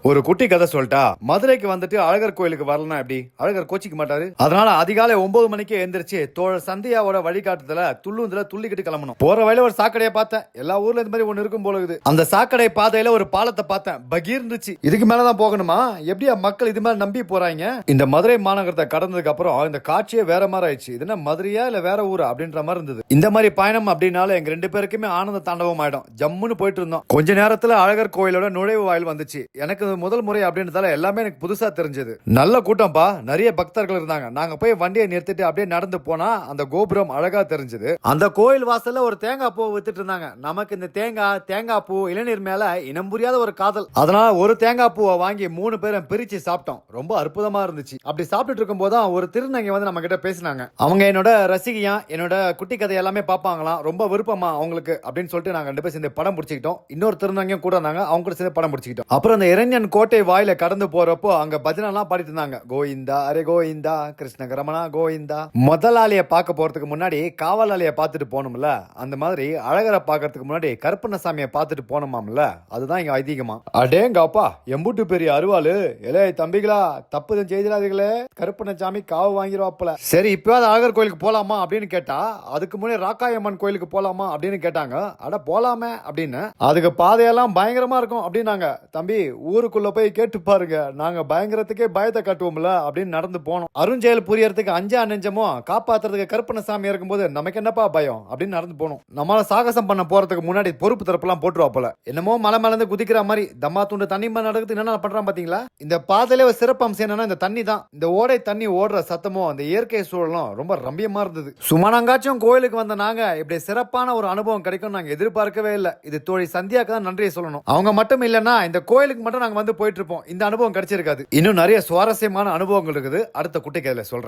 ஒரு குட்டி கதை சொல்லிட்டா, மதுரைக்கு வந்துட்டு அழகர் கோயிலுக்கு வரலன்னா எப்படி? அழகர் கோச்சிக்க மாட்டாரு. அதனால அதிகாலை 9 மணிக்கே எந்திரிச்சு தோழர் சந்தியாவோட வழிகாட்டுதல துள்ளுந்துல துள்ளிக்கிட்டு கிளம்பணும். போற வழியில ஒரு சாக்கடையை பார்த்தேன். எல்லா ஊர்ல இந்த மாதிரி ஒண்ணு இருக்கும் போல இருக்குது. அந்த சாக்கடை பாதையில ஒரு பாலத்தை பார்த்தேன். பகீர் இருந்துச்சு. இதுக்கு மேலதான் போகணுமா? எப்படியா மக்கள் இது மாதிரி நம்பி போறாங்க? இந்த மதுரை மாநகரத்தை கடந்ததுக்கு அப்புறம் இந்த காட்சியே வேற மாதிரி ஆயிடுச்சு. இது என்ன மதுரையா இல்ல வேற ஊரா அப்படின்ற மாதிரி இருந்தது. இந்த மாதிரி பயணம் அப்படின்னால எங்க 2 பேருக்குமே ஆனந்த தாண்டவம் ஆயிடும். ஜம்முன்னு போயிட்டு இருந்தோம். கொஞ்ச நேரத்துல அழகர் கோயிலோட நுழைவு வாயில் வந்துச்சு. எனக்கு முதல் முறை அப்படின்றதால எல்லாமே எனக்கு புதுசா தெரிஞ்சது. நல்ல கூட்டம்பா, நிறைய பக்தர்கள் இருந்தாங்க. நாங்க போய் வண்டியை நிறுத்திட்டு அப்படியே நடந்து போனா அந்த கோபுரம் அழகா தெரிஞ்சது. அந்த கோயில் வாசல்ல ஒரு தேங்காய் பூ வித்துட்டு இருந்தாங்க. நமக்கு இந்த தேங்காய் பூ இளநீர் மேல இனம் புரியாத ஒரு காதல். அதனால ஒரு தேங்காய் பூவை வாங்கி 3 பேரும் பிரிச்சு சாப்பிட்டோம். ரொம்ப அற்புதமா இருந்துச்சு. அப்படி சாப்பிட்டு இருக்கும் போதுதான் ஒரு திருநங்கை வந்து நம்ம கிட்ட பேசினாங்க. அவங்க என்னோட ரசிகையா, என்னோட குட்டி கதை எல்லாமே பாப்பாங்களாம். ரொம்ப விருப்பமா அவங்களுக்கு அப்படின்னு சொல்லிட்டு நாங்க 2 பேரும் சேர்ந்து படம் பிடிச்சிக்கிட்டோம். இன்னொரு திருநங்கையும் கூட இருந்தாங்க. அவங்க கூட சேர்ந்து படம் பிடிச்சிக்கிட்டோம். அப்புறம் அந்த இரண்யன் கோட்டை வாயில கடந்து போறப்போ அங்க பஜனைலாம் பாடிட்டு இருந்தாங்க. கோவிந்தா அரே கோவிந்தா கிருஷ்ணகரமணா கோவிந்தா. முதலாளிய பார்க்க போறதுக்கு முன்னாடி காவலாளிய பார்த்துட்டு போகணும்ல, அந்த மாதிரி அழகரை பார்க்கறதுக்கு முன்னாடி கருப்பண்ணசாமியை பார்த்துட்டு போனோமாம்ல, அதுதான் இங்க ஐதீகமா. அடேங்கப்பா, எம்புட்டு பெரிய அருவாளு. இலே தம்பிகளா, தப்புதான் செய்திடாதீங்களே, கருப்பண்ணசாமி காவு வாங்கிடுவாப்புல. சரி, இப்பயாவது அழகர் கோயிலுக்கு போலாமா அப்படின்னு கேட்டா, அதுக்கு முன்னாடி ராக்காயம்மன் கோயிலுக்கு போலாமா அப்படின்னு கேட்டாங்க. அட போலாமே அப்படின்னு. அதுக்கு பாதையெல்லாம் பயங்கரமா இருக்கும் அப்படின்னாங்க. தம்பி, ஊருக்குள்ள போய் கேட்டு பாருங்க, நாங்க பயங்கரத்துக்கே பயத்தை காட்டுவோம்ல அப்படின்னு நடந்து போனோம். அருஞ்செயல் புரியறதுக்கு அஞ்சா நெஞ்சமோ காப்பாத்துறதுக்கு கருப்பண்ணசாமி இருக்கும்போது நமக்கு என்னப்பா பயம் அப்படின்னு நடந்து போனோம். நம்மளால சாகசம் பண்ண போறதுக்கு முன்னாடி பொறுப்பு தரப்பெல்லாம் போட்டுருவா போல. என்னமோ மலை மேல குதிக்கிற மாதிரி தம்மா துண்டு தண்ணி மேல நடக்குது. என்ன பண்றான் பாத்தீங்களா? இந்த பாதையில ஒரு சிறப்பு அம்சம் என்னன்னா இந்த தண்ணி தான். இந்த ஓடை தண்ணி ஓடுற சத்தமும் அந்த இயற்கை சூழலும் ரொம்ப ரம்பியமா இருந்தது. சுமனங்காச்சும் கோயிலுக்கு வந்த நாங்க இப்படி சிறப்பான ஒரு அனுபவம் கிடைக்கும் நாங்க எதிர்பார்க்கவே இல்லை. இது தோழி சந்தியாக்கு தான் நன்றியை சொல்லணும். அவங்க மட்டும் இல்லைன்னா இந்த கோயிலுக்கு மட்டும் நாங்க வந்து போயிட்டு இருப்போம். இந்த அனுபவம் கிடைச்சிருக்காது. இன்னும் நிறைய சுவாரஸ்யமான அனுபவங்கள் இருக்குது. அடுத்த குட்டி கதையில சொல்றேன்.